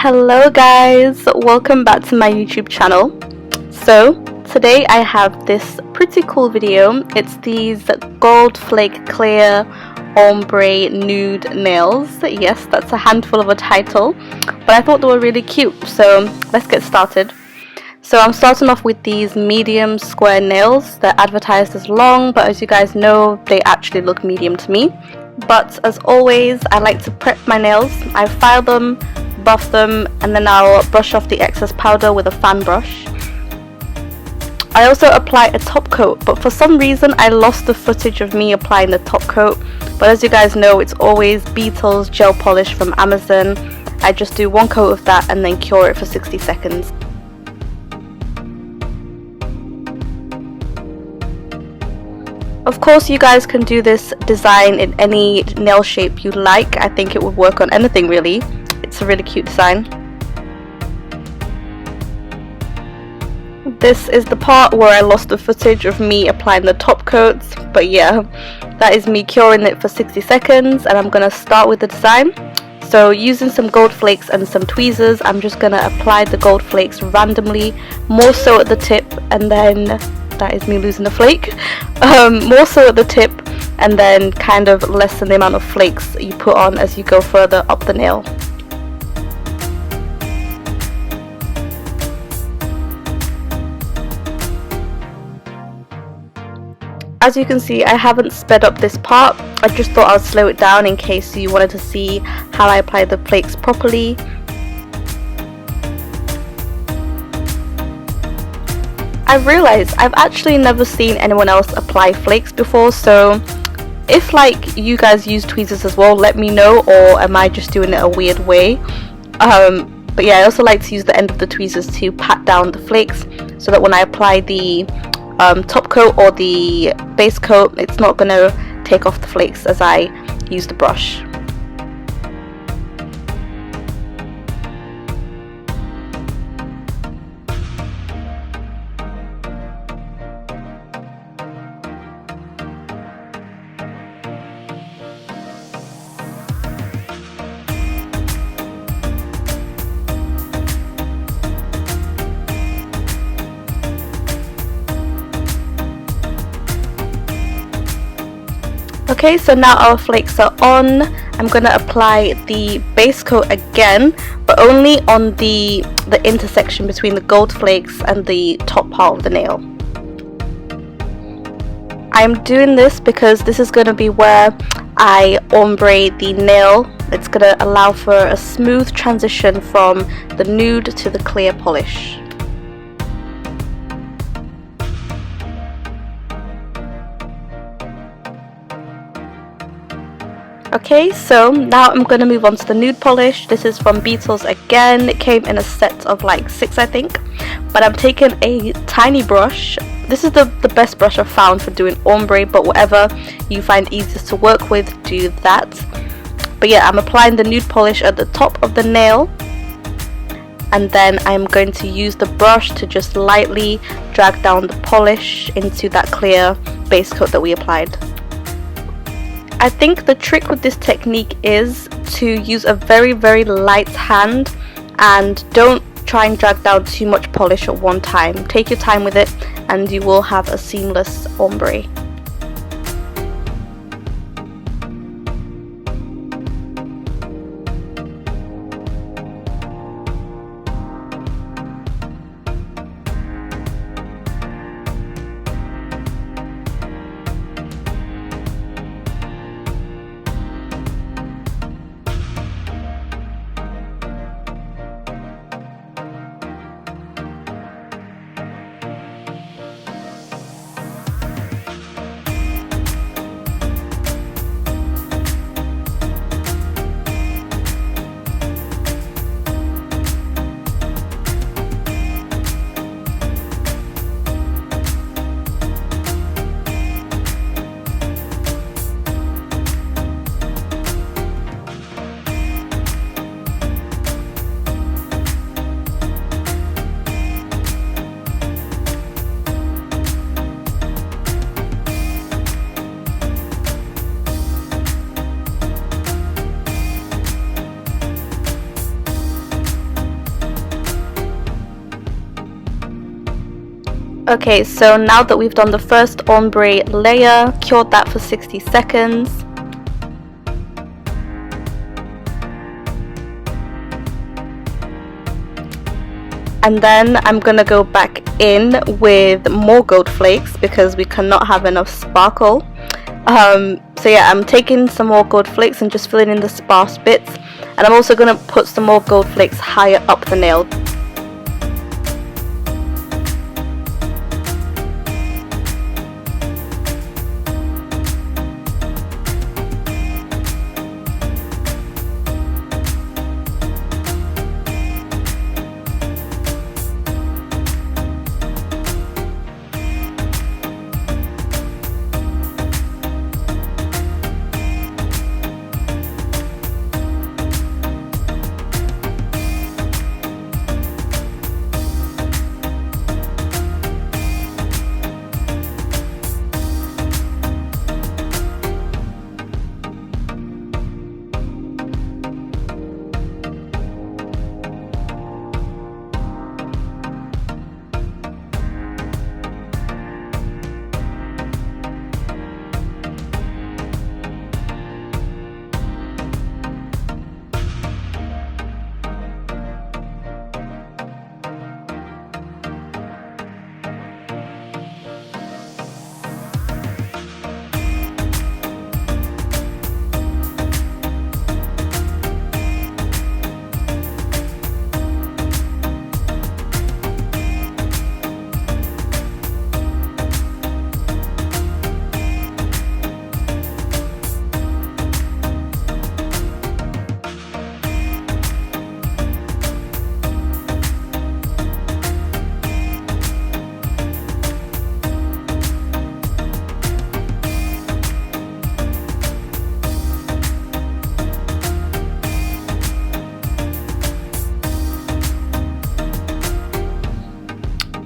Hello guys, welcome back to my YouTube channel. So today I have this pretty cool video. It's these gold flake clear ombre nude nails. Yes, that's a handful of a title, but I thought they were really cute, so let's get started. So I'm starting off with these medium square nails. They're advertised as long, but as you guys know, they actually look medium to me. But as always, I like to prep my nails. I file them, buff them, and then I'll brush off the excess powder with a fan brush. I also apply a top coat, but for some reason I lost the footage of me applying the top coat. But as you guys know, it's always Beetle's gel polish from Amazon. I just do one coat of that and then cure it for 60 seconds. Of course, you guys can do this design in any nail shape you like. I think it would work on anything really. It's a really cute design. This is the part where I lost the footage of me applying the top coats, but yeah, that is me curing it for 60 seconds, and I'm gonna start with the design. So using some gold flakes and some tweezers, I'm just gonna apply the gold flakes randomly, more so at the tip, and then that is me losing the flake. More so at the tip, and then kind of lessen the amount of flakes you put on as you go further up the nail. As you can see, I haven't sped up this part. I just thought I'd slow it down in case you wanted to see how I apply the flakes properly. I've realized I've actually never seen anyone else apply flakes before, so if like you guys use tweezers as well, let me know, or am I just doing it a weird way? But yeah, I also like to use the end of the tweezers to pat down the flakes so that when I apply the top coat or the base coat, it's not going to take off the flakes as I use the brush. Okay, so now our flakes are on. I'm going to apply the base coat again, but only on the intersection between the gold flakes and the top part of the nail. I'm doing this because this is going to be where I ombre the nail. It's going to allow for a smooth transition from the nude to the clear polish. Okay, so now I'm going to move on to the nude polish. This is from Beetle's again. It came in a set of like 6, I think. But I'm taking a tiny brush. This is the best brush I've found for doing ombre, but whatever you find easiest to work with, do that. But yeah, I'm applying the nude polish at the top of the nail. And then I'm going to use the brush to just lightly drag down the polish into that clear base coat that we applied. I think the trick with this technique is to use a very light hand and don't try and drag down too much polish at one time. Take your time with it and you will have a seamless ombre. Okay, so now that we've done the first ombre layer, cured that for 60 seconds. And then I'm gonna go back in with more gold flakes because we cannot have enough sparkle. So yeah, I'm taking some more gold flakes and just filling in the sparse bits, and I'm also gonna put some more gold flakes higher up the nail.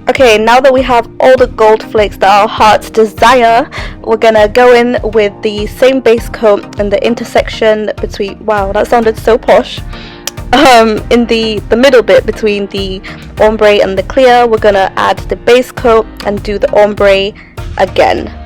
Okay, now that we have all the gold flakes that our hearts desire, we're gonna go in with the same base coat in the intersection between, wow, that sounded so posh, in the middle bit between the ombre and the clear. We're gonna add the base coat and do the ombre again.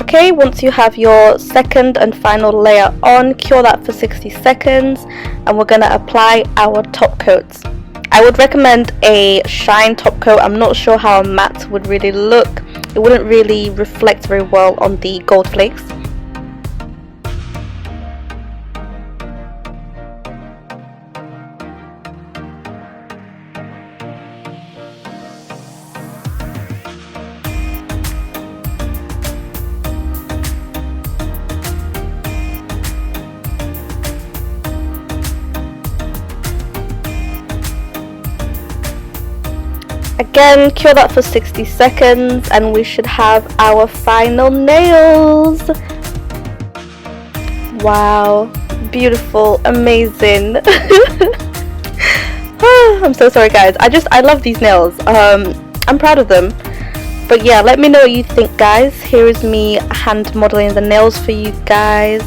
Okay, once you have your second and final layer on, cure that for 60 seconds, and we're going to apply our top coats. I would recommend a shine top coat. I'm not sure how a matte would really look. It wouldn't really reflect very well on the gold flakes. Again, cure that for 60 seconds and we should have our final nails. Wow, beautiful, amazing. I'm so sorry guys, I love these nails. I'm proud of them. But yeah, let me know what you think guys. Here is me hand modeling the nails for you guys.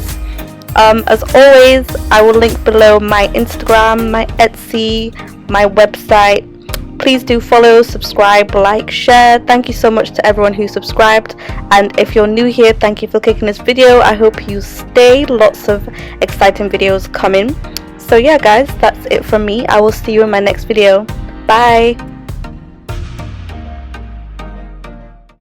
As always, I will link below my Instagram, my Etsy, my website. Please do follow, subscribe, like, share. Thank you so much to everyone who subscribed, and if you're new here, thank you for clicking this video. I hope you stay. Lots of exciting videos coming. So yeah guys, that's it from me. I will see you in my next video. Bye.